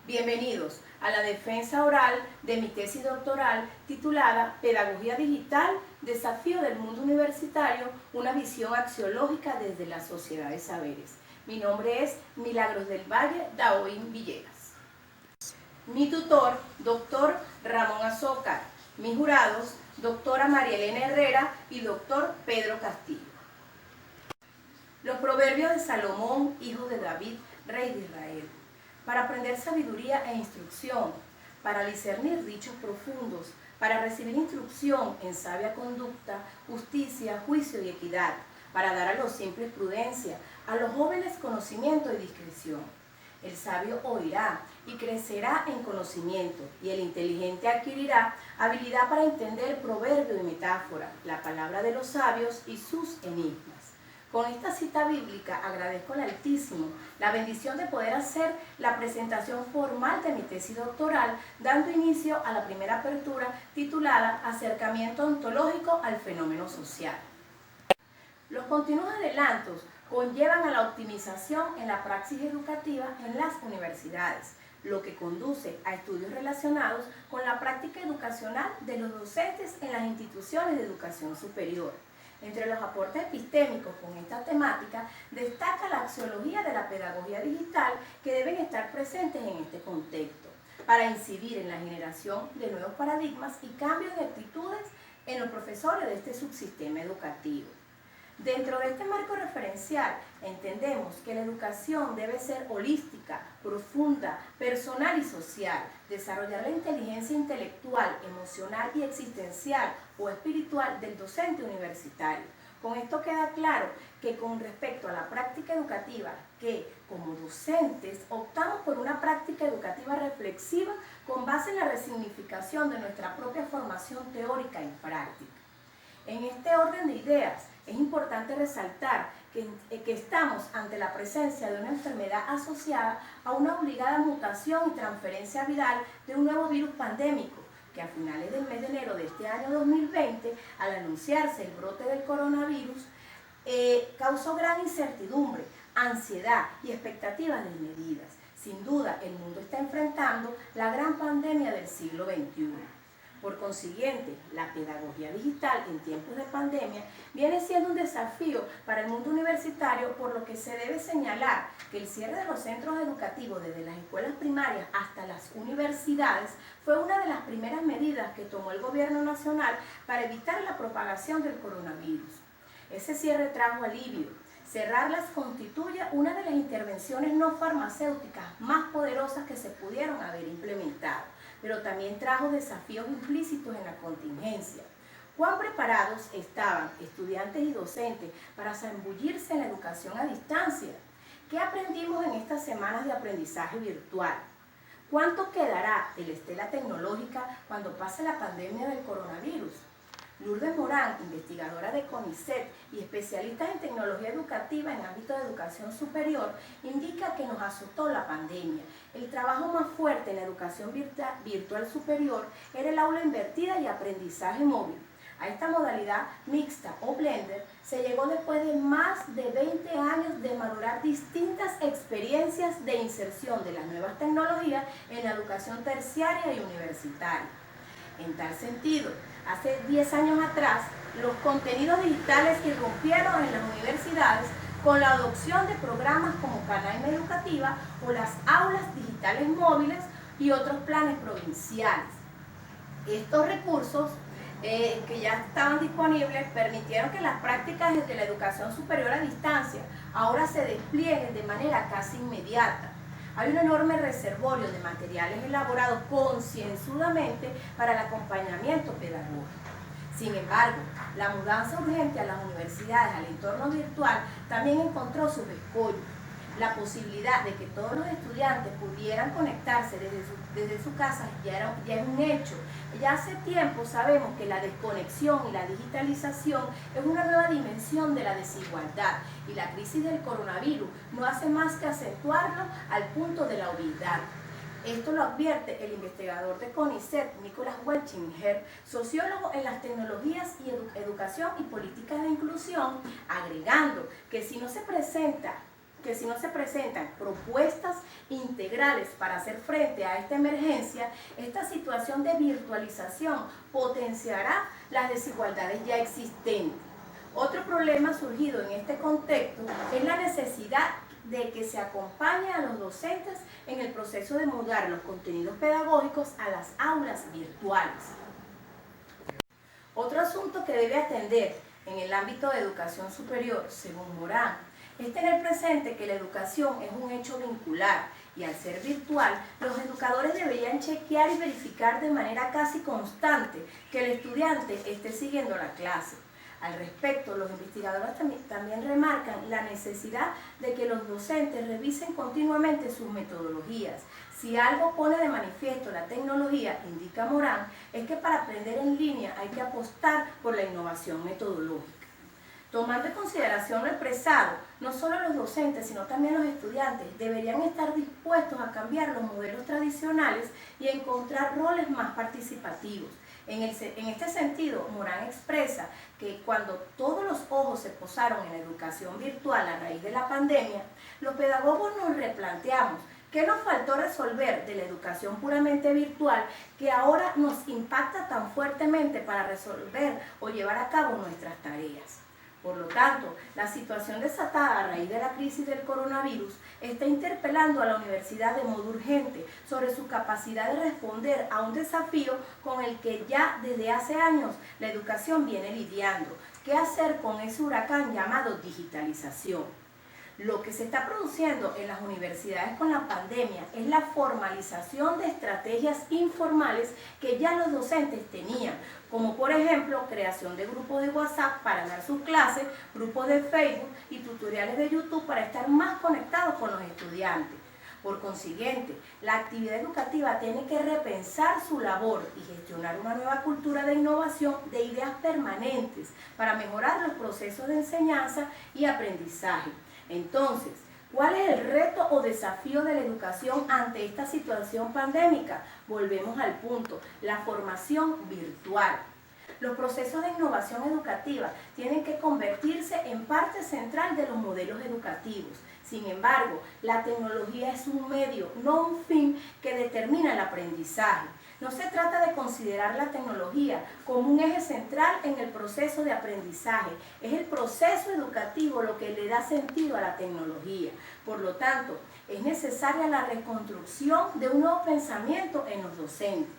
Bienvenidos a la defensa oral de mi tesis doctoral titulada Pedagogía Digital, Desafío del Mundo Universitario, una visión axiológica desde la sociedad de saberes. Mi nombre es Milagros del Valle Daoín Villegas. Mi tutor, doctor Ramón Azócar. Mis jurados, doctora María Elena Herrera y doctor Pedro Castillo. Los proverbios de Salomón, hijo de David, rey de Israel. Para aprender sabiduría e instrucción, para discernir dichos profundos, para recibir instrucción en sabia conducta, justicia, juicio y equidad, para dar a los simples prudencia, a los jóvenes conocimiento y discreción. El sabio oirá y crecerá en conocimiento, y el inteligente adquirirá habilidad para entender proverbio y metáfora, la palabra de los sabios y sus enigmas. Con esta cita bíblica agradezco al Altísimo la bendición de poder hacer la presentación formal de mi tesis doctoral, dando inicio a la primera apertura titulada Acercamiento ontológico al fenómeno social. Los continuos adelantos conllevan a la optimización en la praxis educativa en las universidades, lo que conduce a estudios relacionados con la práctica educacional de los docentes en las instituciones de educación superior. Entre los aportes epistémicos con esta temática destaca la axiología de la pedagogía digital que deben estar presentes en este contexto para incidir en la generación de nuevos paradigmas y cambios de actitudes en los profesores de este subsistema educativo. Dentro de este marco referencial entendemos que la educación debe ser holística, profunda, personal y social, desarrollar la inteligencia intelectual, emocional y existencial o espiritual del docente universitario. Con esto queda claro que con respecto a la práctica educativa, que como docentes optamos por una práctica educativa reflexiva con base en la resignificación de nuestra propia formación teórica y práctica. En este orden de ideas, es importante resaltar que estamos ante la presencia de una enfermedad asociada a una obligada mutación y transferencia viral de un nuevo virus pandémico, que a finales del mes de enero de este año 2020, al anunciarse el brote del coronavirus, causó gran incertidumbre, ansiedad y expectativas desmedidas. Sin duda, el mundo está enfrentando la gran pandemia del siglo XXI. Por consiguiente, la pedagogía digital en tiempos de pandemia viene siendo un desafío para el mundo universitario, por lo que se debe señalar que el cierre de los centros educativos desde las escuelas primarias hasta las universidades fue una de las primeras medidas que tomó el gobierno nacional para evitar la propagación del coronavirus. Ese cierre trajo alivio. Cerrarlas constituye una de las intervenciones no farmacéuticas más poderosas que se pudieron haber implementado, pero también trajo desafíos implícitos en la contingencia. ¿Cuán preparados estaban estudiantes y docentes para zambullirse en la educación a distancia? ¿Qué aprendimos en estas semanas de aprendizaje virtual? ¿Cuánto quedará de la estela tecnológica cuando pase la pandemia del coronavirus? Lourdes Morán, investigadora de CONICET y especialista en tecnología educativa en ámbito de educación superior, indica que nos azotó la pandemia. El trabajo más fuerte en la educación virtual superior era el aula invertida y aprendizaje móvil. A esta modalidad mixta o blender se llegó después de más de 20 años de madurar distintas experiencias de inserción de las nuevas tecnologías en la educación terciaria y universitaria. En tal sentido, hace 10 años atrás, los contenidos digitales irrumpieron en las universidades con la adopción de programas como Canaima Educativa o las aulas digitales móviles y otros planes provinciales. Estos recursos que ya estaban disponibles permitieron que las prácticas de la educación superior a distancia ahora se desplieguen de manera casi inmediata. Hay un enorme reservorio de materiales elaborados concienzudamente para el acompañamiento pedagógico. Sin embargo, la mudanza urgente a las universidades al entorno virtual también encontró sus escollos. La posibilidad de que todos los estudiantes pudieran conectarse desde su casa ya es un hecho. Ya hace tiempo sabemos que la desconexión y la digitalización es una nueva dimensión de la desigualdad, y la crisis del coronavirus no hace más que acentuarlo al punto de la obviedad. Esto lo advierte el investigador de CONICET, Nicolás Welchinger, sociólogo en las tecnologías y educación y políticas de inclusión, agregando que si no se presenta que si no se presentan propuestas integrales para hacer frente a esta emergencia, esta situación de virtualización potenciará las desigualdades ya existentes. Otro problema surgido en este contexto es la necesidad de que se acompañe a los docentes en el proceso de mudar los contenidos pedagógicos a las aulas virtuales. Otro asunto que debe atender en el ámbito de educación superior, según Morán, es tener presente que la educación es un hecho vincular y al ser virtual, los educadores deberían chequear y verificar de manera casi constante que el estudiante esté siguiendo la clase. Al respecto, los investigadores también remarcan la necesidad de que los docentes revisen continuamente sus metodologías. Si algo pone de manifiesto la tecnología, indica Morán, es que para aprender en línea hay que apostar por la innovación metodológica. Tomando en consideración lo expresado, no solo los docentes, sino también los estudiantes deberían estar dispuestos a cambiar los modelos tradicionales y a encontrar roles más participativos. En este sentido, Morán expresa que cuando todos los ojos se posaron en la educación virtual a raíz de la pandemia, los pedagogos nos replanteamos qué nos faltó resolver de la educación puramente virtual que ahora nos impacta tan fuertemente para resolver o llevar a cabo nuestras tareas. Por lo tanto, la situación desatada a raíz de la crisis del coronavirus está interpelando a la universidad de modo urgente sobre su capacidad de responder a un desafío con el que ya desde hace años la educación viene lidiando. ¿Qué hacer con ese huracán llamado digitalización? Lo que se está produciendo en las universidades con la pandemia es la formalización de estrategias informales que ya los docentes tenían, como por ejemplo creación de grupos de WhatsApp para dar sus clases, grupos de Facebook y tutoriales de YouTube para estar más conectados con los estudiantes. Por consiguiente, la actividad educativa tiene que repensar su labor y gestionar una nueva cultura de innovación de ideas permanentes para mejorar los procesos de enseñanza y aprendizaje. Entonces, ¿cuál es el reto o desafío de la educación ante esta situación pandémica? Volvemos al punto, la formación virtual. Los procesos de innovación educativa tienen que convertirse en parte central de los modelos educativos. Sin embargo, la tecnología es un medio, no un fin que determina el aprendizaje. No se trata de considerar la tecnología como un eje central en el proceso de aprendizaje. Es el proceso educativo lo que le da sentido a la tecnología. Por lo tanto, es necesaria la reconstrucción de un nuevo pensamiento en los docentes.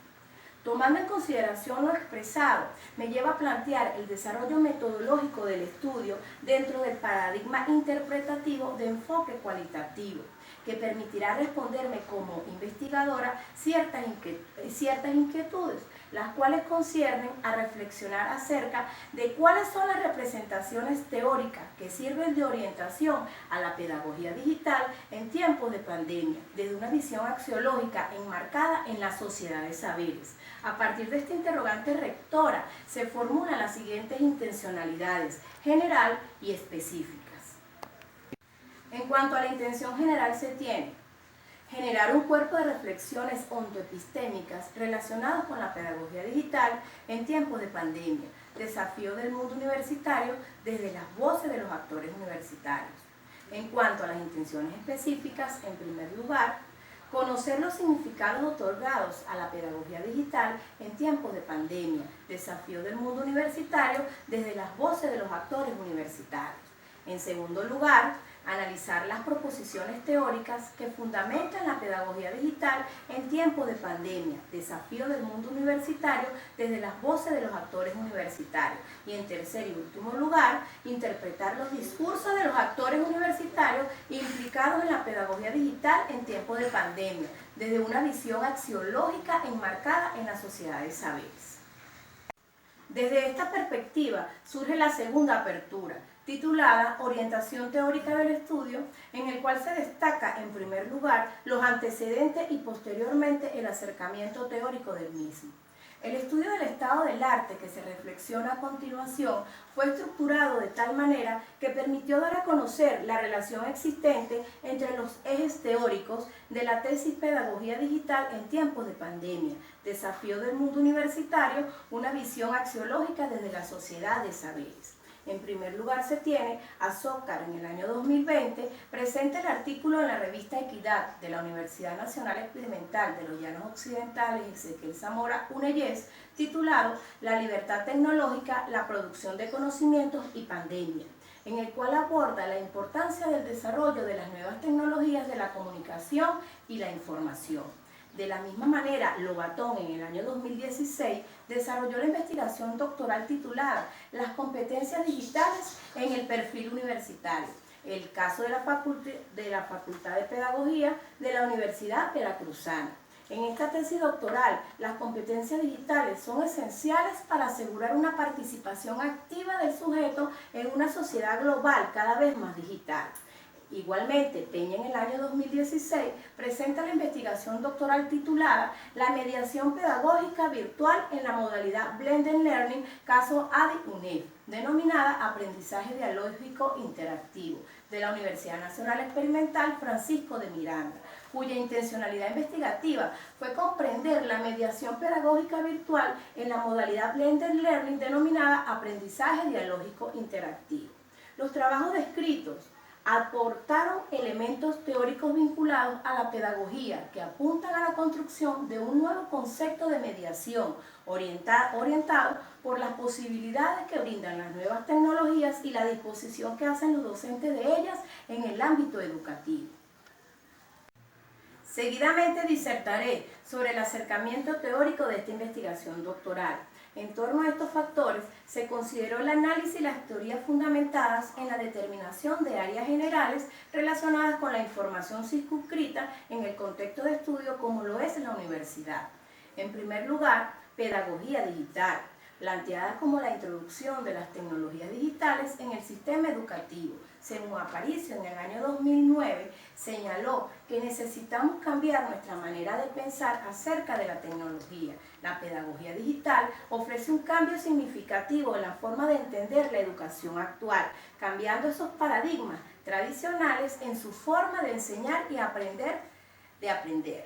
Tomando en consideración lo expresado, me lleva a plantear el desarrollo metodológico del estudio dentro del paradigma interpretativo de enfoque cualitativo, que permitirá responderme como investigadora ciertas inquietudes, las cuales conciernen a reflexionar acerca de cuáles son las representaciones teóricas que sirven de orientación a la pedagogía digital en tiempos de pandemia, desde una visión axiológica enmarcada en la sociedad de saberes. A partir de esta interrogante rectora se formulan las siguientes intencionalidades, general y específicas. En cuanto a la intención general se tiene generar un cuerpo de reflexiones ontoepistémicas relacionadas con la pedagogía digital en tiempos de pandemia, desafío del mundo universitario desde las voces de los actores universitarios. En cuanto a las intenciones específicas, en primer lugar, conocer los significados otorgados a la pedagogía digital en tiempos de pandemia, desafío del mundo universitario desde las voces de los actores universitarios. En segundo lugar, analizar las proposiciones teóricas que fundamentan la pedagogía digital en tiempos de pandemia, desafío del mundo universitario desde las voces de los actores universitarios. Y en tercer y último lugar, interpretar los discursos de los actores universitarios implicados en la pedagogía digital en tiempos de pandemia, desde una visión axiológica enmarcada en la sociedad de saberes. Desde esta perspectiva surge la segunda apertura, titulada Orientación teórica del estudio, en el cual se destaca en primer lugar los antecedentes y posteriormente el acercamiento teórico del mismo. El estudio del estado del arte que se reflexiona a continuación fue estructurado de tal manera que permitió dar a conocer la relación existente entre los ejes teóricos de la tesis Pedagogía Digital en tiempos de pandemia, desafío del mundo universitario, una visión axiológica desde la sociedad de saberes. En primer lugar se tiene a Zócar en el año 2020, presenta el artículo en la revista Equidad de la Universidad Nacional Experimental de los Llanos Occidentales, Ezequiel Zamora Unellés, titulado La libertad tecnológica, la producción de conocimientos y pandemia, en el cual aborda la importancia del desarrollo de las nuevas tecnologías de la comunicación y la información. De la misma manera, Lobatón en el año 2016 desarrolló la investigación doctoral titulada Las competencias digitales en el perfil universitario, el caso de la Facultad de Pedagogía de la Universidad Veracruzana. En esta tesis doctoral, las competencias digitales son esenciales para asegurar una participación activa del sujeto en una sociedad global cada vez más digital. Igualmente, Peña en el año 2016 presenta la investigación doctoral titulada La mediación pedagógica virtual en la modalidad Blended Learning, caso ADI-UNED, denominada Aprendizaje Dialógico Interactivo, de la Universidad Nacional Experimental Francisco de Miranda, cuya intencionalidad investigativa fue comprender la mediación pedagógica virtual en la modalidad Blended Learning, denominada Aprendizaje Dialógico Interactivo. Los trabajos descritos aportaron elementos teóricos vinculados a la pedagogía que apuntan a la construcción de un nuevo concepto de mediación orientado por las posibilidades que brindan las nuevas tecnologías y la disposición que hacen los docentes de ellas en el ámbito educativo. Seguidamente disertaré sobre el acercamiento teórico de esta investigación doctoral. En torno a estos factores, se consideró el análisis y las teorías fundamentadas en la determinación de áreas generales relacionadas con la información circunscrita en el contexto de estudio como lo es la universidad. En primer lugar, pedagogía digital, planteada como la introducción de las tecnologías digitales en el sistema educativo. Según Aparicio, en el año 2009, señaló que necesitamos cambiar nuestra manera de pensar acerca de la tecnología. La pedagogía digital ofrece un cambio significativo en la forma de entender la educación actual, cambiando esos paradigmas tradicionales en su forma de enseñar y aprender.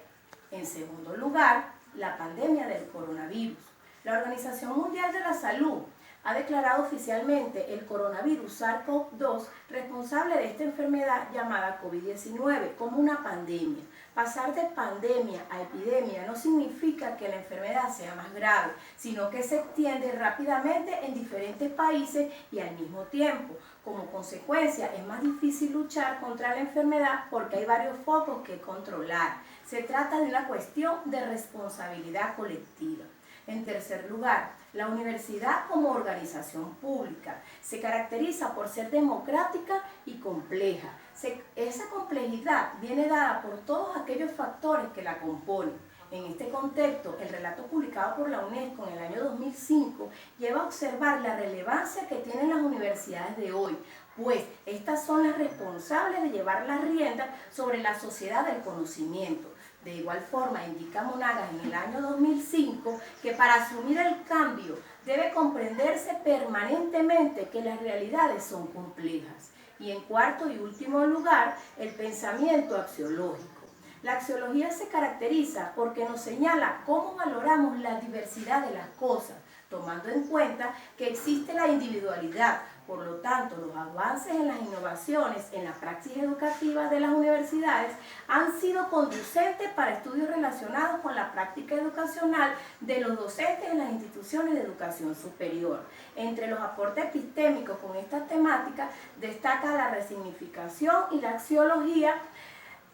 En segundo lugar, la pandemia del coronavirus. La Organización Mundial de la Salud ha declarado oficialmente el coronavirus SARS-CoV-2 responsable de esta enfermedad llamada COVID-19 como una pandemia. Pasar de pandemia a epidemia no significa que la enfermedad sea más grave, sino que se extiende rápidamente en diferentes países y al mismo tiempo. Como consecuencia, es más difícil luchar contra la enfermedad porque hay varios focos que controlar. Se trata de una cuestión de responsabilidad colectiva. En tercer lugar, la universidad como organización pública se caracteriza por ser democrática y compleja. Esa complejidad viene dada por todos aquellos factores que la componen. En este contexto, el relato publicado por la UNESCO en el año 2005 lleva a observar la relevancia que tienen las universidades de hoy, pues estas son las responsables de llevar las riendas sobre la sociedad del conocimiento. De igual forma, indica Monagas en el año 2005 que para asumir el cambio debe comprenderse permanentemente que las realidades son complejas. Y en cuarto y último lugar, el pensamiento axiológico. La axiología se caracteriza porque nos señala cómo valoramos la diversidad de las cosas, tomando en cuenta que existe la individualidad. Por lo tanto, los avances en las innovaciones en la praxis educativa de las universidades han sido conducentes para estudios relacionados con la práctica educacional de los docentes en las instituciones de educación superior. Entre los aportes epistémicos con esta temática destaca la resignificación y la axiología,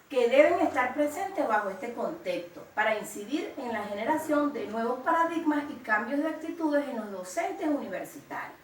que deben estar presentes bajo este contexto para incidir en la generación de nuevos paradigmas y cambios de actitudes en los docentes universitarios.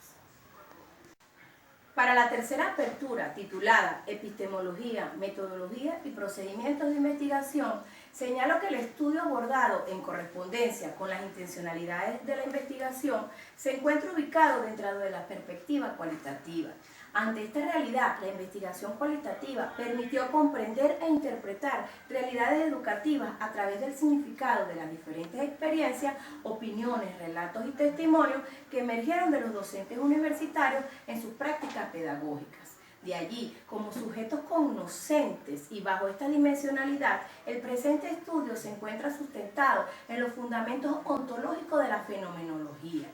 Para la tercera apertura, titulada Epistemología, Metodología y Procedimientos de Investigación, señalo que el estudio abordado en correspondencia con las intencionalidades de la investigación se encuentra ubicado dentro de la perspectiva cualitativa. Ante esta realidad, la investigación cualitativa permitió comprender e interpretar realidades educativas a través del significado de las diferentes experiencias, opiniones, relatos y testimonios que emergieron de los docentes universitarios en sus prácticas pedagógicas. De allí, como sujetos cognoscentes y bajo esta dimensionalidad, el presente estudio se encuentra sustentado en los fundamentos ontológicos de la fenomenología.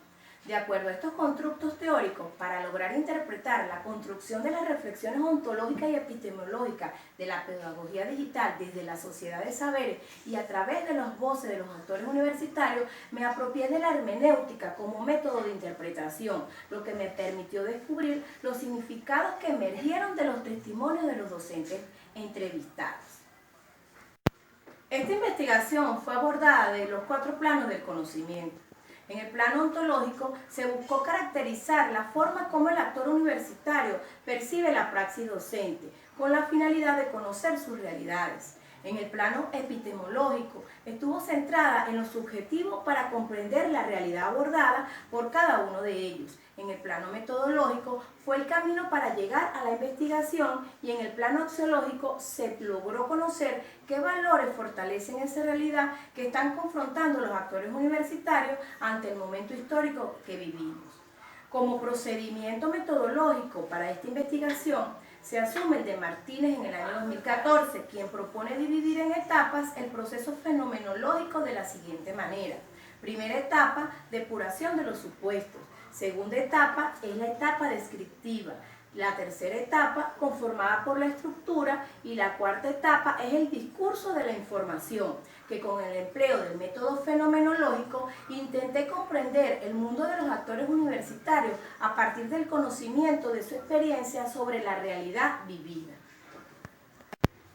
De acuerdo a estos constructos teóricos, para lograr interpretar la construcción de las reflexiones ontológicas y epistemológicas de la pedagogía digital desde la sociedad de saberes y a través de las voces de los autores universitarios, me apropié de la hermenéutica como método de interpretación, lo que me permitió descubrir los significados que emergieron de los testimonios de los docentes entrevistados. Esta investigación fue abordada de los 4 planos del conocimiento. En el plano ontológico se buscó caracterizar la forma como el actor universitario percibe la praxis docente, con la finalidad de conocer sus realidades. En el plano epistemológico estuvo centrada en lo subjetivo para comprender la realidad abordada por cada uno de ellos. En el plano metodológico fue el camino para llegar a la investigación y en el plano axiológico se logró conocer qué valores fortalecen esa realidad que están confrontando los actores universitarios ante el momento histórico que vivimos. Como procedimiento metodológico para esta investigación, se asume el de Martínez en el año 2014, quien propone dividir en etapas el proceso fenomenológico de la siguiente manera. Primera etapa, depuración de los supuestos. Segunda etapa es la etapa descriptiva. La tercera etapa, conformada por la estructura, y la cuarta etapa es el discurso de la información, que con el empleo del método fenomenológico intenté comprender el mundo de los actores universitarios a partir del conocimiento de su experiencia sobre la realidad vivida.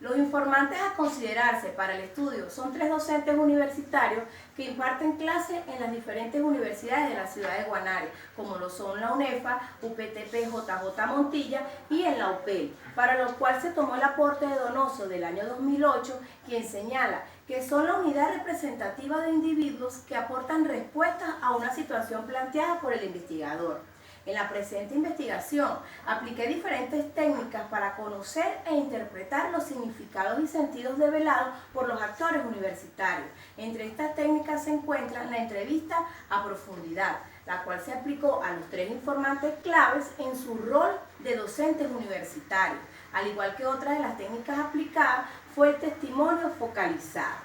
Los informantes a considerarse para el estudio son 3 docentes universitarios que imparten clases en las diferentes universidades de la ciudad de Guanare, como lo son la UNEFA, UPTP JJ Montilla y en la UPEL, para lo cual se tomó el aporte de Donoso del año 2008, quien señala que son la unidad representativa de individuos que aportan respuestas a una situación planteada por el investigador. En la presente investigación apliqué diferentes técnicas para conocer e interpretar los significados y sentidos develados por los actores universitarios. Entre estas técnicas se encuentra la entrevista a profundidad, la cual se aplicó a los 3 informantes claves en su rol de docentes universitarios. Al igual que otra de las técnicas aplicadas fue el testimonio focalizado.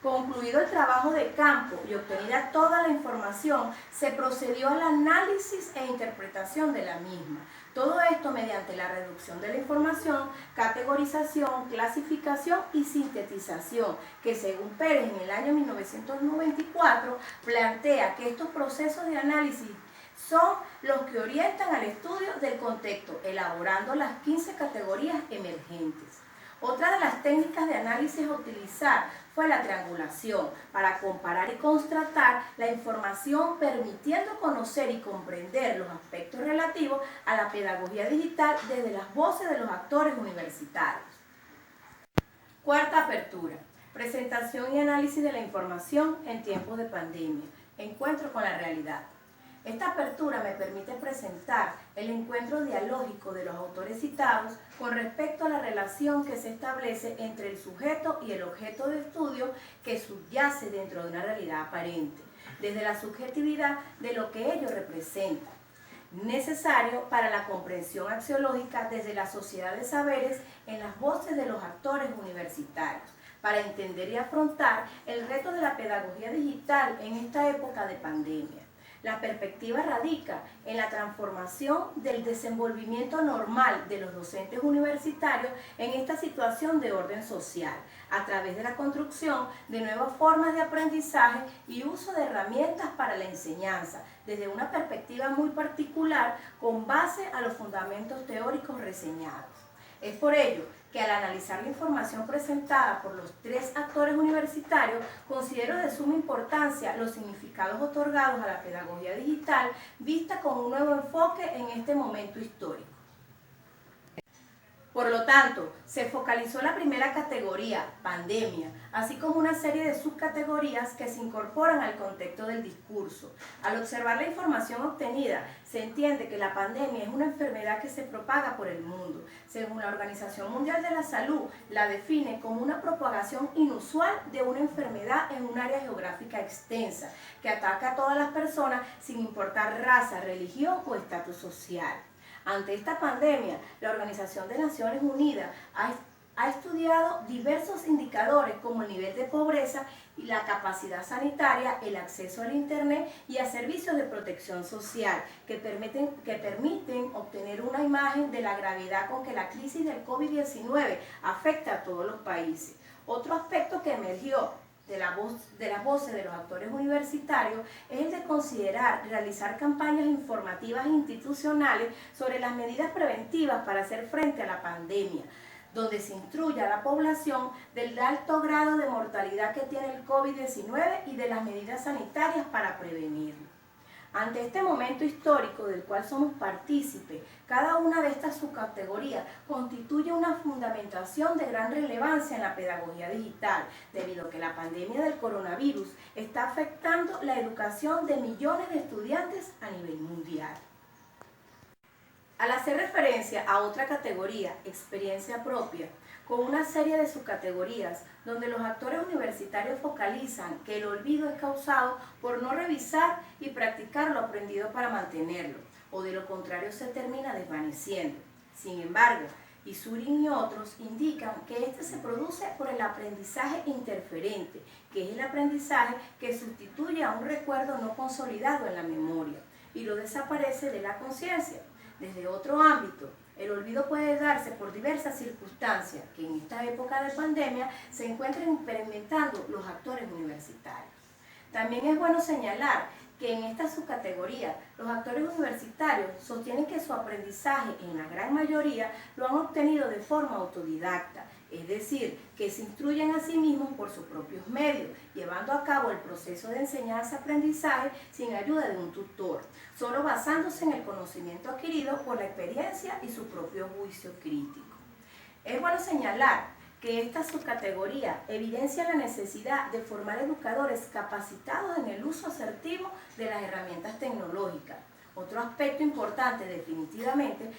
Concluido el trabajo de campo y obtenida toda la información, se procedió al análisis e interpretación de la misma. Todo esto mediante la reducción de la información, categorización, clasificación y sintetización, que según Pérez en el año 1994 plantea que estos procesos de análisis son los que orientan al estudio del contexto, elaborando las 15 categorías emergentes. Otra de las técnicas de análisis a utilizar fue la triangulación, para comparar y contrastar la información, permitiendo conocer y comprender los aspectos relativos a la pedagogía digital desde las voces de los actores universitarios. Cuarta apertura: presentación y análisis de la información en tiempos de pandemia. Encuentro con la realidad. Esta apertura me permite presentar el encuentro dialógico de los autores citados con respecto a la relación que se establece entre el sujeto y el objeto de estudio que subyace dentro de una realidad aparente, desde la subjetividad de lo que ello representa, necesario para la comprensión axiológica desde la sociedad de saberes en las voces de los actores universitarios, para entender y afrontar el reto de la pedagogía digital en esta época de pandemia. La perspectiva radica en la transformación del desenvolvimiento normal de los docentes universitarios en esta situación de orden social, a través de la construcción de nuevas formas de aprendizaje y uso de herramientas para la enseñanza, desde una perspectiva muy particular con base a los fundamentos teóricos reseñados. Es por ello que al analizar la información presentada por los 3 actores universitarios, considero de suma importancia los significados otorgados a la pedagogía digital vista con un nuevo enfoque en este momento histórico. Por lo tanto, se focalizó la primera categoría, pandemia, así como una serie de subcategorías que se incorporan al contexto del discurso. Al observar la información obtenida, se entiende que la pandemia es una enfermedad que se propaga por el mundo. Según la Organización Mundial de la Salud, la define como una propagación inusual de una enfermedad en un área geográfica extensa, que ataca a todas las personas sin importar raza, religión o estatus social. Ante esta pandemia, la Organización de Naciones Unidas ha estudiado diversos indicadores como el nivel de pobreza y la capacidad sanitaria, el acceso al Internet y a servicios de protección social que permiten obtener una imagen de la gravedad con que la crisis del COVID-19 afecta a todos los países. Otro aspecto que emergió de las voces de los actores universitarios es el de considerar realizar campañas informativas institucionales sobre las medidas preventivas para hacer frente a la pandemia, donde se instruya a la población del alto grado de mortalidad que tiene el COVID-19 y de las medidas sanitarias para prevenirlo. Ante este momento histórico del cual somos partícipes, cada una de estas subcategorías constituye una fundamentación de gran relevancia en la pedagogía digital, debido a que la pandemia del coronavirus está afectando la educación de millones de estudiantes a nivel mundial. Al hacer referencia a otra categoría, experiencia propia, con una serie de subcategorías donde los actores universitarios focalizan que el olvido es causado por no revisar y practicar lo aprendido para mantenerlo, o de lo contrario se termina desvaneciendo. Sin embargo, Isurin y otros indican que este se produce por el aprendizaje interferente, que es el aprendizaje que sustituye a un recuerdo no consolidado en la memoria y lo desaparece de la conciencia. Desde otro ámbito, el olvido puede darse por diversas circunstancias que en esta época de pandemia se encuentran implementando los actores universitarios. También es bueno señalar que en esta subcategoría los actores universitarios sostienen que su aprendizaje en la gran mayoría lo han obtenido de forma autodidacta, es decir, que se instruyen a sí mismos por sus propios medios, llevando a cabo el proceso de enseñanza-aprendizaje sin ayuda de un tutor, solo basándose en el conocimiento adquirido por la experiencia y su propio juicio crítico. Es bueno señalar que esta subcategoría evidencia la necesidad de formar educadores capacitados en el uso asertivo de las herramientas tecnológicas. Otro aspecto importante definitivamente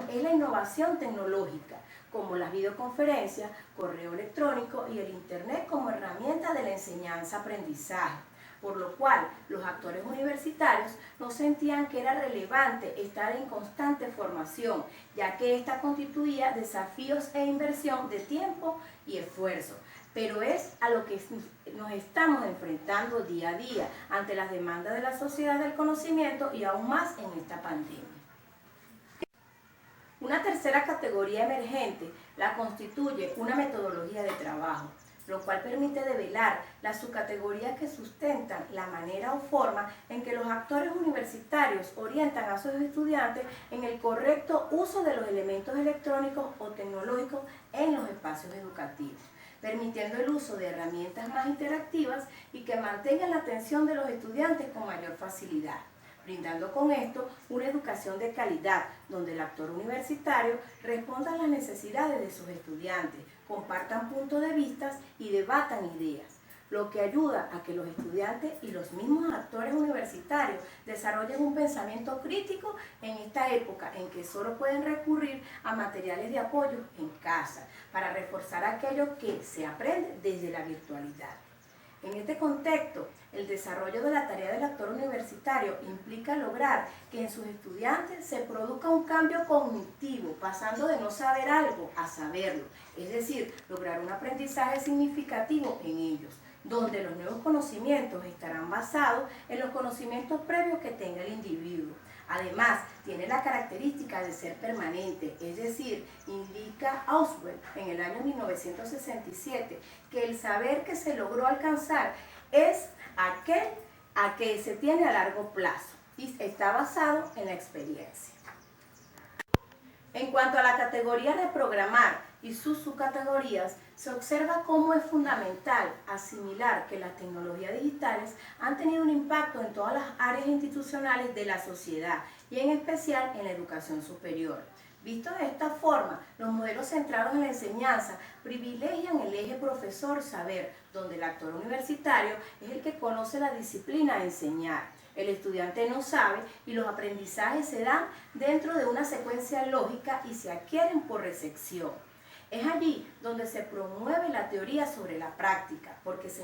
es la innovación tecnológica, como las videoconferencias, correo electrónico y el Internet como herramienta de la enseñanza-aprendizaje, por lo cual los actores universitarios no sentían que era relevante estar en constante formación, ya que esta constituía desafíos e inversión de tiempo y esfuerzo, pero es a lo que nos estamos enfrentando día a día ante las demandas de la sociedad del conocimiento y aún más en esta pandemia. Una tercera categoría emergente la constituye una metodología de trabajo, lo cual permite develar las subcategorías que sustentan la manera o forma en que los actores universitarios orientan a sus estudiantes en el correcto uso de los elementos electrónicos o tecnológicos en los espacios educativos, permitiendo el uso de herramientas más interactivas y que mantengan la atención de los estudiantes con mayor facilidad, brindando con esto una educación de calidad, donde el actor universitario responda a las necesidades de sus estudiantes, compartan puntos de vista y debatan ideas, lo que ayuda a que los estudiantes y los mismos actores universitarios desarrollen un pensamiento crítico en esta época en que solo pueden recurrir a materiales de apoyo en casa para reforzar aquello que se aprende desde la virtualidad. En este contexto, el desarrollo de la tarea del actor universitario implica lograr que en sus estudiantes se produzca un cambio cognitivo, pasando de no saber algo a saberlo, es decir, lograr un aprendizaje significativo en ellos, donde los nuevos conocimientos estarán basados en los conocimientos previos que tenga el individuo. Además, tiene la característica de ser permanente, es decir, indica Ausubel en el año 1967 que el saber que se logró alcanzar es aquel a que se tiene a largo plazo y está basado en la experiencia. En cuanto a la categoría de programar y sus subcategorías, se observa cómo es fundamental asimilar que las tecnologías digitales han tenido un impacto en todas las áreas institucionales de la sociedad y en especial en la educación superior. Visto de esta forma, los modelos centrados en la enseñanza privilegian el eje profesor-saber, donde el actor universitario es el que conoce la disciplina a enseñar. El estudiante no sabe y los aprendizajes se dan dentro de una secuencia lógica y se adquieren por recepción. Es allí donde se promueve la teoría sobre la práctica, porque se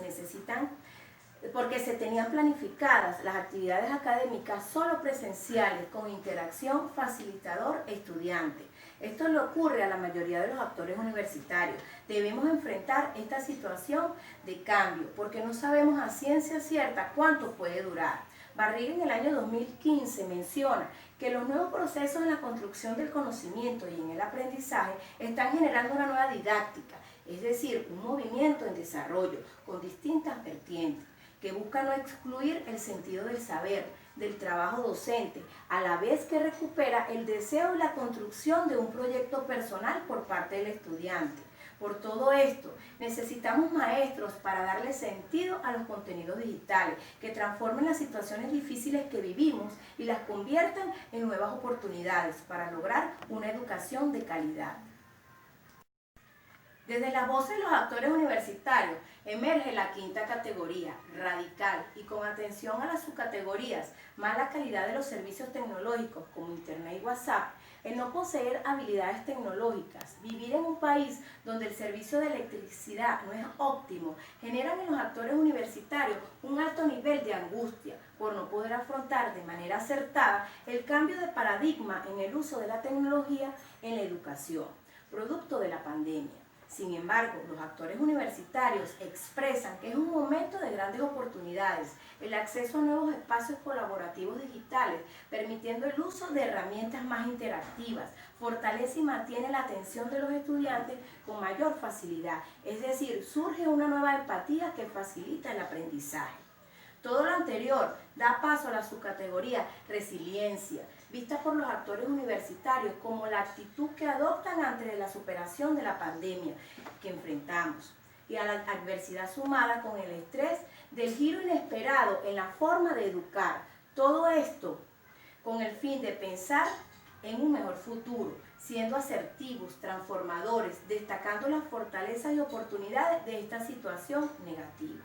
tenían planificadas las actividades académicas solo presenciales con interacción facilitador-estudiante. Esto le ocurre a la mayoría de los actores universitarios. Debemos enfrentar esta situación de cambio porque no sabemos a ciencia cierta cuánto puede durar. Barriga en el año 2015 menciona que los nuevos procesos en la construcción del conocimiento y en el aprendizaje están generando una nueva didáctica, es decir, un movimiento en desarrollo con distintas vertientes que busca no excluir el sentido del saber, del trabajo docente, a la vez que recupera el deseo y la construcción de un proyecto personal por parte del estudiante. Por todo esto, necesitamos maestros para darle sentido a los contenidos digitales, que transformen las situaciones difíciles que vivimos y las conviertan en nuevas oportunidades para lograr una educación de calidad. Desde las voces de los actores universitarios emerge la quinta categoría, radical, y con atención a las subcategorías, más la calidad de los servicios tecnológicos como Internet y WhatsApp, el no poseer habilidades tecnológicas, vivir en un país donde el servicio de electricidad no es óptimo, generan en los actores universitarios un alto nivel de angustia por no poder afrontar de manera acertada el cambio de paradigma en el uso de la tecnología en la educación, producto de la pandemia. Sin embargo, los actores universitarios expresan que es un momento de grandes oportunidades, el acceso a nuevos espacios colaborativos digitales, permitiendo el uso de herramientas más interactivas, fortalece y mantiene la atención de los estudiantes con mayor facilidad, es decir, surge una nueva empatía que facilita el aprendizaje. Todo lo anterior da paso a la subcategoría resiliencia, vista por los actores universitarios como la actitud que adoptan ante la superación de la pandemia que enfrentamos y a la adversidad sumada con el estrés del giro inesperado en la forma de educar. Todo esto con el fin de pensar en un mejor futuro, siendo asertivos, transformadores, destacando las fortalezas y oportunidades de esta situación negativa.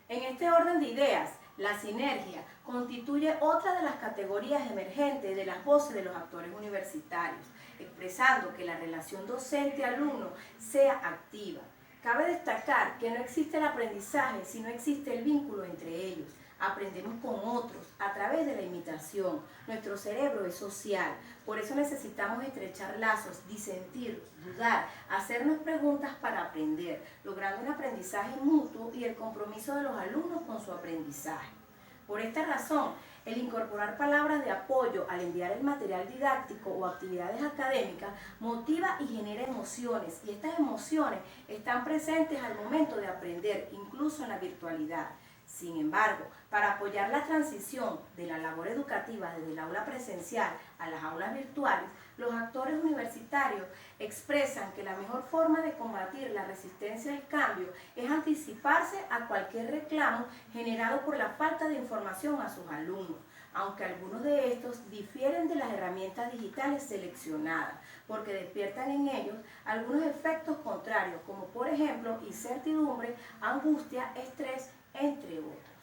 En este orden de ideas, la sinergia constituye otra de las categorías emergentes de las voces de los actores universitarios, expresando que la relación docente-alumno sea activa. Cabe destacar que no existe el aprendizaje si no existe el vínculo entre ellos. Aprendemos con otros a través de la imitación. Nuestro cerebro es social, por eso necesitamos estrechar lazos, disentir, dudar, hacernos preguntas para aprender, logrando un aprendizaje mutuo y el compromiso de los alumnos con su aprendizaje. Por esta razón, el incorporar palabras de apoyo al enviar el material didáctico o actividades académicas motiva y genera emociones, y estas emociones están presentes al momento de aprender, incluso en la virtualidad. Sin embargo, para apoyar la transición de la labor educativa desde el aula presencial a las aulas virtuales, los actores universitarios expresan que la mejor forma de combatir la resistencia al cambio es anticiparse a cualquier reclamo generado por la falta de información a sus alumnos, aunque algunos de estos difieren de las herramientas digitales seleccionadas, porque despiertan en ellos algunos efectos contrarios, como por ejemplo incertidumbre, angustia, estrés, entre otros.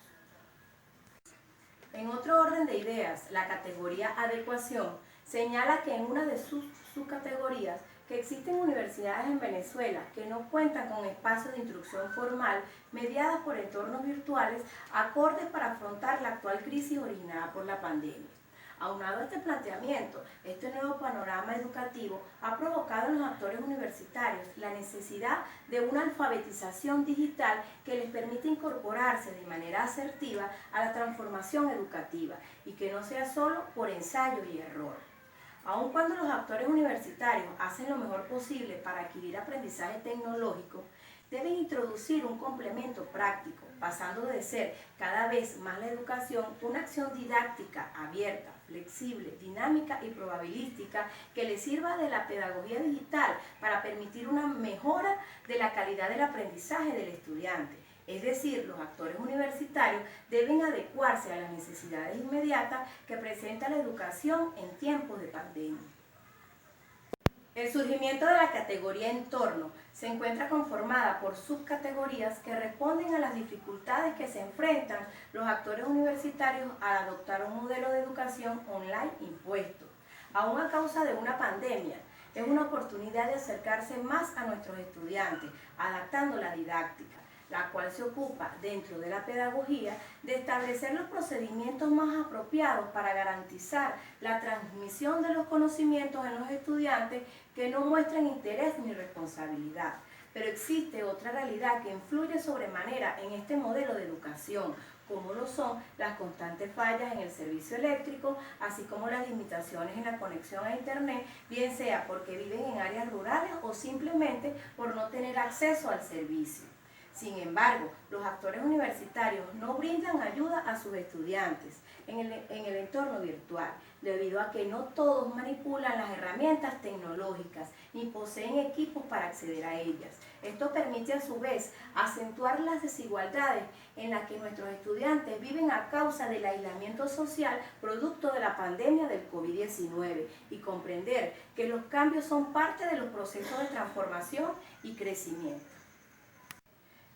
En otro orden de ideas, la categoría adecuación señala que en una de sus subcategorías que existen universidades en Venezuela que no cuentan con espacios de instrucción formal mediadas por entornos virtuales acordes para afrontar la actual crisis originada por la pandemia. Aunado a este planteamiento, este nuevo panorama educativo ha provocado en los actores universitarios la necesidad de una alfabetización digital que les permita incorporarse de manera asertiva a la transformación educativa y que no sea solo por ensayo y error. Aun cuando los actores universitarios hacen lo mejor posible para adquirir aprendizaje tecnológico, deben introducir un complemento práctico, pasando de ser cada vez más la educación una acción didáctica abierta, flexible, dinámica y probabilística que le sirva de la pedagogía digital para permitir una mejora de la calidad del aprendizaje del estudiante. Es decir, los actores universitarios deben adecuarse a las necesidades inmediatas que presenta la educación en tiempos de pandemia. El surgimiento de la categoría entorno se encuentra conformada por subcategorías que responden a las dificultades que se enfrentan los actores universitarios al adoptar un modelo de educación online impuesto. Aún a causa de una pandemia, es una oportunidad de acercarse más a nuestros estudiantes, adaptando la didáctica. la cual se ocupa dentro de la pedagogía de establecer los procedimientos más apropiados para garantizar la transmisión de los conocimientos en los estudiantes que no muestran interés ni responsabilidad. Pero existe otra realidad que influye sobremanera en este modelo de educación, como lo son las constantes fallas en el servicio eléctrico, así como las limitaciones en la conexión a Internet, bien sea porque viven en áreas rurales o simplemente por no tener acceso al servicio. Sin embargo, los actores universitarios no brindan ayuda a sus estudiantes en el entorno virtual, debido a que no todos manipulan las herramientas tecnológicas ni poseen equipos para acceder a ellas. Esto permite a su vez acentuar las desigualdades en las que nuestros estudiantes viven a causa del aislamiento social producto de la pandemia del COVID-19 y comprender que los cambios son parte de los procesos de transformación y crecimiento.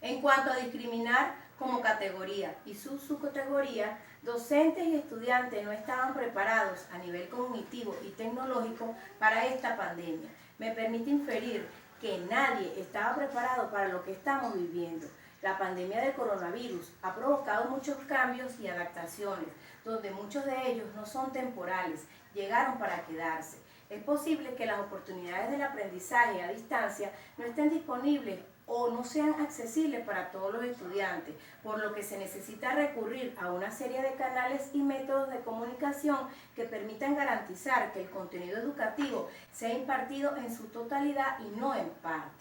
En cuanto a discriminar como categoría y su subcategoría, docentes y estudiantes no estaban preparados a nivel cognitivo y tecnológico para esta pandemia. Me permite inferir que nadie estaba preparado para lo que estamos viviendo. La pandemia del coronavirus ha provocado muchos cambios y adaptaciones, donde muchos de ellos no son temporales, llegaron para quedarse. Es posible que las oportunidades del aprendizaje a distancia no estén disponibles o no sean accesibles para todos los estudiantes, por lo que se necesita recurrir a una serie de canales y métodos de comunicación que permitan garantizar que el contenido educativo sea impartido en su totalidad y no en partes.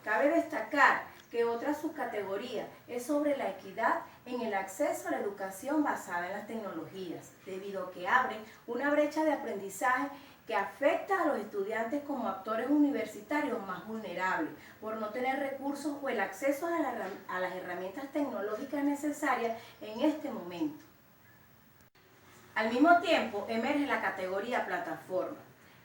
Cabe destacar que otra subcategoría es sobre la equidad en el acceso a la educación basada en las tecnologías, debido a que abren una brecha de aprendizaje que afecta a los estudiantes como actores universitarios más vulnerables, por no tener recursos o el acceso a las herramientas tecnológicas necesarias en este momento. Al mismo tiempo, emerge la categoría plataforma.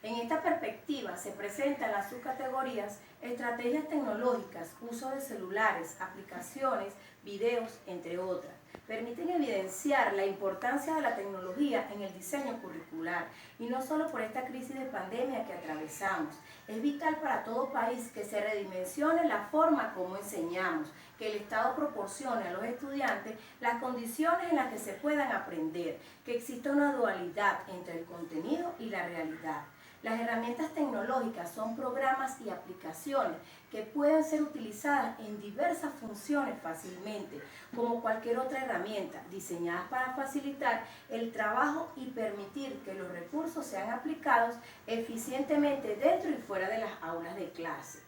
En esta perspectiva se presentan las subcategorías estrategias tecnológicas, uso de celulares, aplicaciones, videos, entre otras. Permiten evidenciar la importancia de la tecnología en el diseño curricular y no solo por esta crisis de pandemia que atravesamos. Es vital para todo país que se redimensione la forma como enseñamos, que el Estado proporcione a los estudiantes las condiciones en las que se puedan aprender, que exista una dualidad entre el contenido y la realidad. Las herramientas tecnológicas son programas y aplicaciones que pueden ser utilizadas en diversas funciones fácilmente, como cualquier otra herramienta, diseñadas para facilitar el trabajo y permitir que los recursos sean aplicados eficientemente dentro y fuera de las aulas de clase.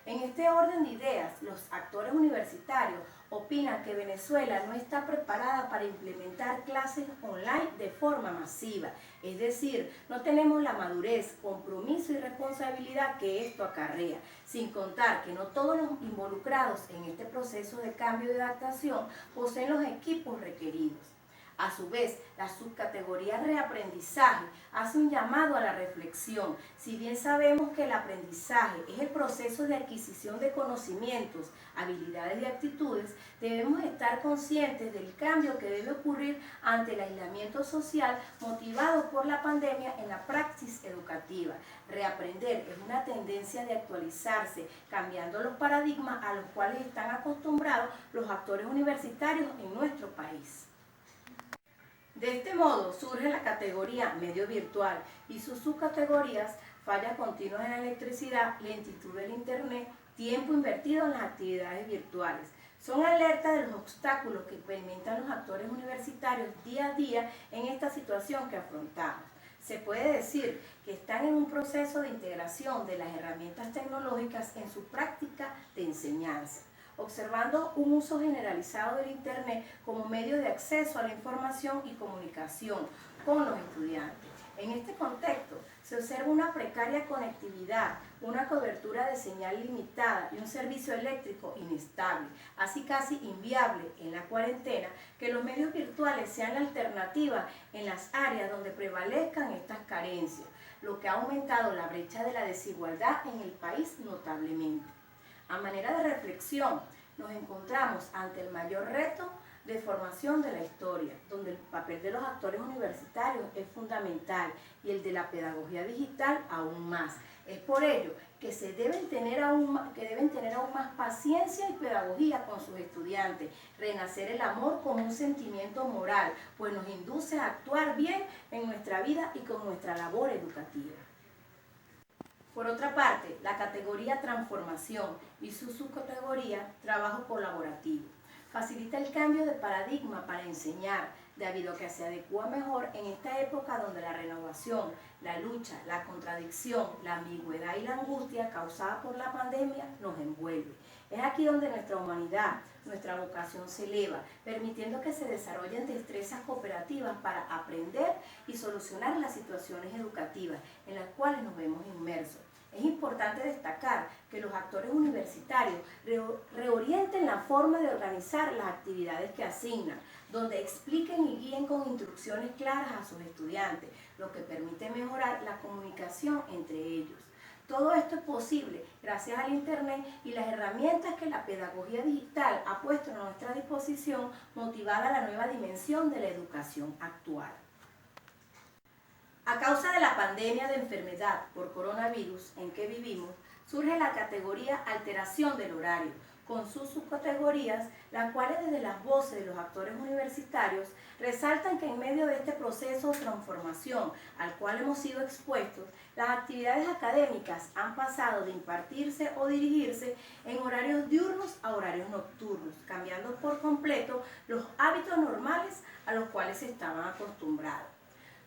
En este orden de ideas, los actores universitarios opinan que Venezuela no está preparada para implementar clases online de forma masiva, es decir, no tenemos la madurez, compromiso y responsabilidad que esto acarrea, sin contar que no todos los involucrados en este proceso de cambio y adaptación poseen los equipos requeridos. A su vez, la subcategoría reaprendizaje hace un llamado a la reflexión. Si bien sabemos que el aprendizaje es el proceso de adquisición de conocimientos, habilidades y actitudes, debemos estar conscientes del cambio que debe ocurrir ante el aislamiento social motivado por la pandemia en la praxis educativa. Reaprender es una tendencia de actualizarse, cambiando los paradigmas a los cuales están acostumbrados los actores universitarios en nuestro país. De este modo surge la categoría medio virtual y sus subcategorías: fallas continuas en la electricidad, lentitud del internet, tiempo invertido en las actividades virtuales. Son alertas de los obstáculos que experimentan los actores universitarios día a día en esta situación que afrontamos. Se puede decir que están en un proceso de integración de las herramientas tecnológicas en su práctica de enseñanza, observando un uso generalizado del Internet como medio de acceso a la información y comunicación con los estudiantes. En este contexto, se observa una precaria conectividad, una cobertura de señal limitada y un servicio eléctrico inestable, así casi inviable en la cuarentena, que los medios virtuales sean la alternativa en las áreas donde prevalezcan estas carencias, lo que ha aumentado la brecha de la desigualdad en el país notablemente. A manera de reflexión, nos encontramos ante el mayor reto de formación de la historia, donde el papel de los actores universitarios es fundamental y el de la pedagogía digital aún más. Es por ello que deben tener aún más paciencia y pedagogía con sus estudiantes, renacer el amor como un sentimiento moral, pues nos induce a actuar bien en nuestra vida y con nuestra labor educativa. Por otra parte, la categoría transformación y su subcategoría trabajo colaborativo facilita el cambio de paradigma para enseñar, debido a que se adecua mejor en esta época donde la renovación, la lucha, la contradicción, la ambigüedad y la angustia causada por la pandemia nos envuelve. Es aquí donde nuestra humanidad, nuestra vocación se eleva, permitiendo que se desarrollen destrezas cooperativas para aprender y solucionar las situaciones educativas en las cuales nos vemos inmersos. Es importante destacar que los actores universitarios reorienten la forma de organizar las actividades que asignan, donde expliquen y guíen con instrucciones claras a sus estudiantes, lo que permite mejorar la comunicación entre ellos. Todo esto es posible gracias al Internet y las herramientas que la pedagogía digital ha puesto a nuestra disposición, motivada a la nueva dimensión de la educación actual. A causa de la pandemia de enfermedad por coronavirus en que vivimos, surge la categoría alteración del horario, con sus subcategorías, las cuales desde las voces de los actores universitarios resaltan que en medio de este proceso de transformación al cual hemos sido expuestos, las actividades académicas han pasado de impartirse o dirigirse en horarios diurnos a horarios nocturnos, cambiando por completo los hábitos normales a los cuales se estaban acostumbrados.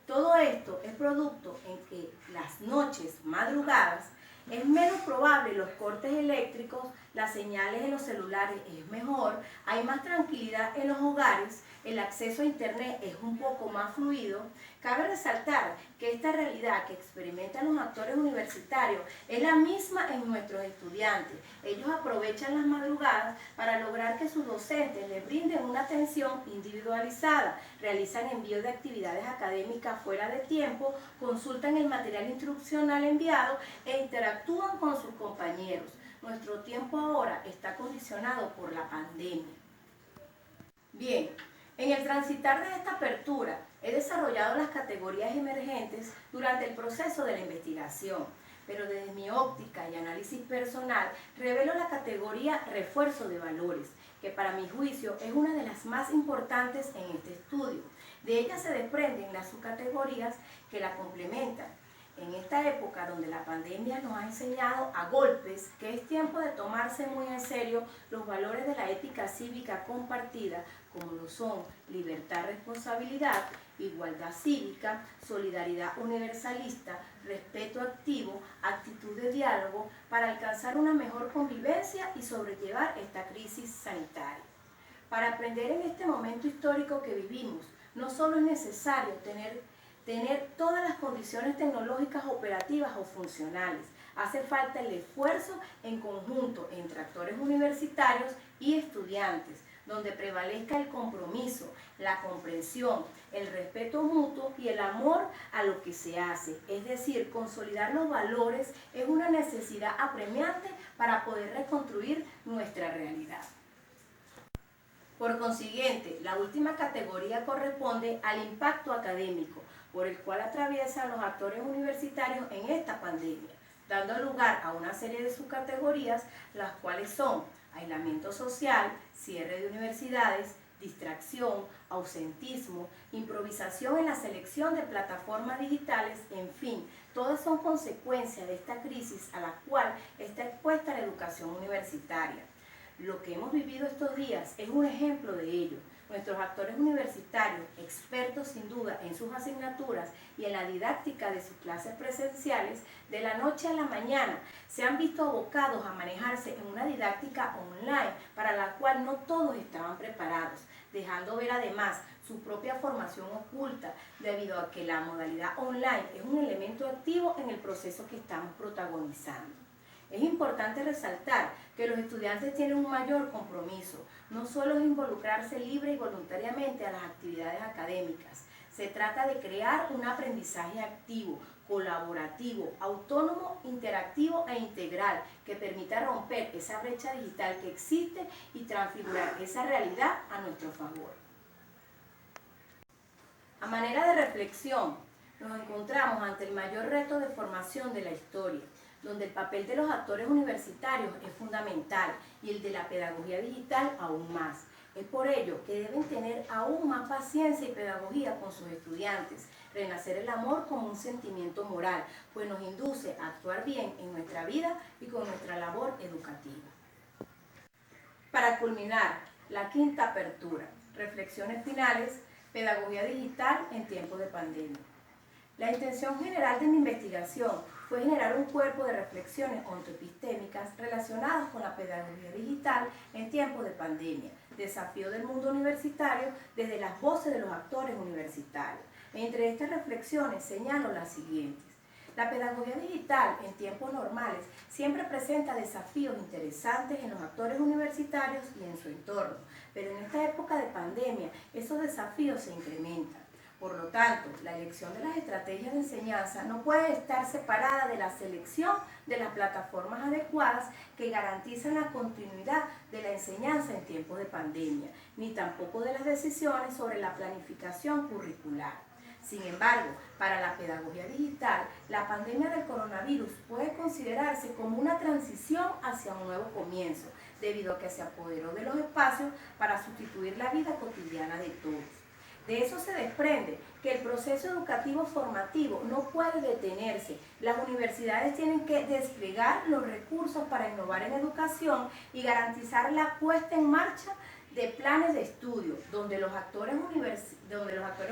Todo esto es producto en que las noches madrugadas es menos probable los cortes eléctricos, las señales en los celulares es mejor, hay más tranquilidad en los hogares, el acceso a internet es un poco más fluido. Cabe resaltar que esta realidad que experimentan los actores universitarios es la misma en nuestros estudiantes. Ellos aprovechan las madrugadas para lograr que sus docentes les brinden una atención individualizada, realizan envíos de actividades académicas fuera de tiempo, consultan el material instruccional enviado e interactúan con sus compañeros. Nuestro tiempo ahora está condicionado por la pandemia. Bien, en el transitar de esta apertura he desarrollado las categorías emergentes durante el proceso de la investigación, pero desde mi óptica y análisis personal revelo la categoría refuerzo de valores, que para mi juicio es una de las más importantes en este estudio. De ella se desprenden las subcategorías que la complementan. En esta época donde la pandemia nos ha enseñado a golpes que es tiempo de tomarse muy en serio los valores de la ética cívica compartida, como lo son libertad, responsabilidad, igualdad cívica, solidaridad universalista, respeto activo, actitud de diálogo, para alcanzar una mejor convivencia y sobrellevar esta crisis sanitaria. Para aprender en este momento histórico que vivimos, no solo es necesario tener todas las condiciones tecnológicas operativas o funcionales. Hace falta el esfuerzo en conjunto entre actores universitarios y estudiantes, donde prevalezca el compromiso, la comprensión, el respeto mutuo y el amor a lo que se hace. Es decir, consolidar los valores es una necesidad apremiante para poder reconstruir nuestra realidad. Por consiguiente, la última categoría corresponde al impacto académico, por el cual atraviesan los actores universitarios en esta pandemia, dando lugar a una serie de subcategorías, las cuales son aislamiento social, cierre de universidades, distracción, ausentismo, improvisación en la selección de plataformas digitales, en fin, todas son consecuencias de esta crisis a la cual está expuesta la educación universitaria. Lo que hemos vivido estos días es un ejemplo de ello. Nuestros actores universitarios, expertos sin duda en sus asignaturas y en la didáctica de sus clases presenciales, de la noche a la mañana se han visto abocados a manejarse en una didáctica online para la cual no todos estaban preparados, dejando ver además su propia formación oculta, debido a que la modalidad online es un elemento activo en el proceso que estamos protagonizando. Es importante resaltar que los estudiantes tienen un mayor compromiso. No solo es involucrarse libre y voluntariamente a las actividades académicas. Se trata de crear un aprendizaje activo, colaborativo, autónomo, interactivo e integral que permita romper esa brecha digital que existe y transfigurar esa realidad a nuestro favor. A manera de reflexión, nos encontramos ante el mayor reto de formación de la historia. donde el papel de los actores universitarios es fundamental y el de la pedagogía digital aún más. Es por ello que deben tener aún más paciencia y pedagogía con sus estudiantes, renacer el amor como un sentimiento moral, pues nos induce a actuar bien en nuestra vida y con nuestra labor educativa. Para culminar, la quinta apertura, reflexiones finales, pedagogía digital en tiempos de pandemia. La intención general de mi investigación fue generar un cuerpo de reflexiones ontoepistémicas relacionadas con la pedagogía digital en tiempos de pandemia, desafío del mundo universitario desde las voces de los actores universitarios. Entre estas reflexiones señalo las siguientes. La pedagogía digital en tiempos normales siempre presenta desafíos interesantes en los actores universitarios y en su entorno, pero en esta época de pandemia esos desafíos se incrementan. Por lo tanto, la elección de las estrategias de enseñanza no puede estar separada de la selección de las plataformas adecuadas que garantizan la continuidad de la enseñanza en tiempos de pandemia, ni tampoco de las decisiones sobre la planificación curricular. Sin embargo, para la pedagogía digital, la pandemia del coronavirus puede considerarse como una transición hacia un nuevo comienzo, debido a que se apoderó de los espacios para sustituir la vida cotidiana de todos. De eso se desprende que el proceso educativo formativo no puede detenerse. Las universidades tienen que desplegar los recursos para innovar en educación y garantizar la puesta en marcha de planes de estudio, donde los actores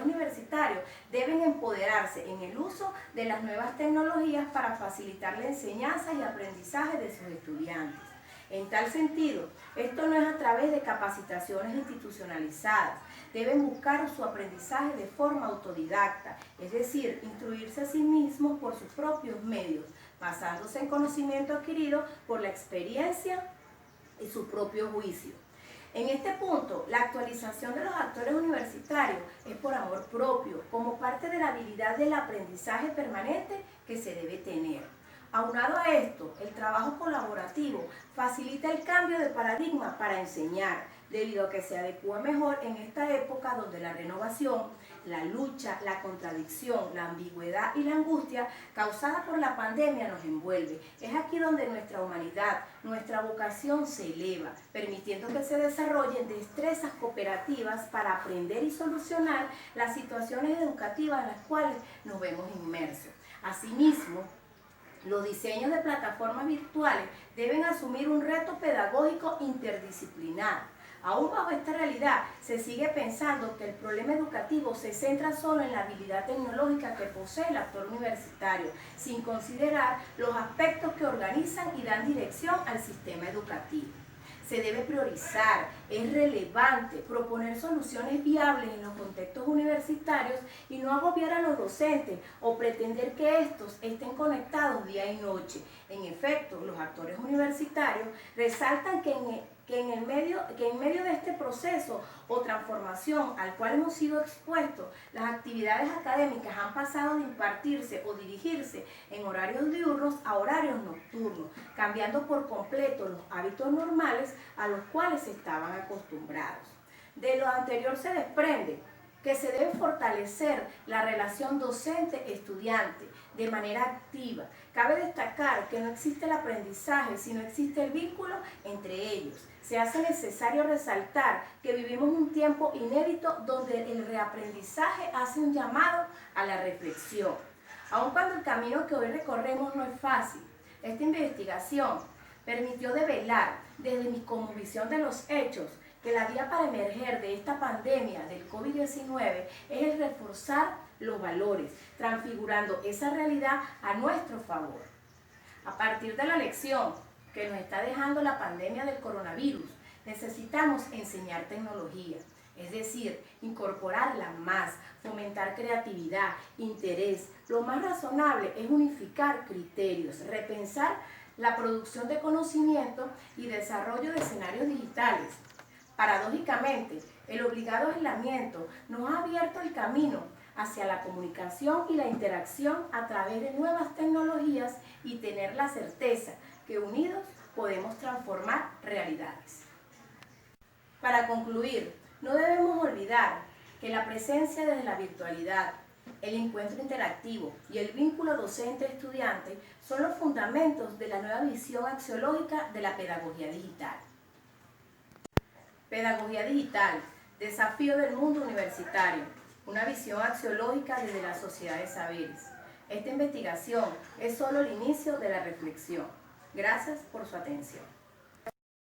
universitarios deben empoderarse en el uso de las nuevas tecnologías para facilitar la enseñanza y aprendizaje de sus estudiantes. En tal sentido, esto no es a través de capacitaciones institucionalizadas. Deben buscar su aprendizaje de forma autodidacta, es decir, instruirse a sí mismos por sus propios medios, basándose en conocimiento adquirido por la experiencia y su propio juicio. En este punto, la actualización de los actores universitarios es por amor propio, como parte de la habilidad del aprendizaje permanente que se debe tener. Aunado a esto, el trabajo colaborativo facilita el cambio de paradigma para enseñar, debido a que se adecúa mejor en esta época donde la renovación, la lucha, la contradicción, la ambigüedad y la angustia causada por la pandemia nos envuelve. Es aquí donde nuestra humanidad, nuestra vocación se eleva, permitiendo que se desarrollen destrezas cooperativas para aprender y solucionar las situaciones educativas en las cuales nos vemos inmersos. Asimismo, los diseños de plataformas virtuales deben asumir un reto pedagógico interdisciplinar. Aún bajo esta realidad, se sigue pensando que el problema educativo se centra solo en la habilidad tecnológica que posee el actor universitario, sin considerar los aspectos que organizan y dan dirección al sistema educativo. Se debe priorizar, es relevante proponer soluciones viables en los contextos universitarios y no agobiar a los docentes o pretender que estos estén conectados día y noche. En efecto, los actores universitarios resaltan que en medio de este proceso o transformación al cual hemos sido expuestos, las actividades académicas han pasado de impartirse o dirigirse en horarios diurnos a horarios nocturnos, cambiando por completo los hábitos normales a los cuales estaban acostumbrados. De lo anterior se desprende que se debe fortalecer la relación docente-estudiante de manera activa. Cabe destacar que no existe el aprendizaje, sino existe el vínculo entre ellos. Se hace necesario resaltar que vivimos un tiempo inédito donde el reaprendizaje hace un llamado a la reflexión. Aun cuando el camino que hoy recorremos no es fácil, esta investigación permitió develar desde mi cosmovisión de los hechos que la vía para emerger de esta pandemia del COVID-19 es el reforzar los valores, transfigurando esa realidad a nuestro favor. A partir de la lección que nos está dejando la pandemia del coronavirus, necesitamos enseñar tecnología, es decir, incorporarla más, fomentar creatividad, interés. Lo más razonable es unificar criterios, repensar la producción de conocimiento y desarrollo de escenarios digitales. Paradójicamente, el obligado aislamiento nos ha abierto el camino hacia la comunicación y la interacción a través de nuevas tecnologías y tener la certeza que unidos podemos transformar realidades. Para concluir, no debemos olvidar que la presencia desde la virtualidad, el encuentro interactivo y el vínculo docente-estudiante son los fundamentos de la nueva visión axiológica de la pedagogía digital. Pedagogía digital, desafío del mundo universitario, una visión axiológica desde la sociedad de saberes. Esta investigación es solo el inicio de la reflexión. Gracias por su atención.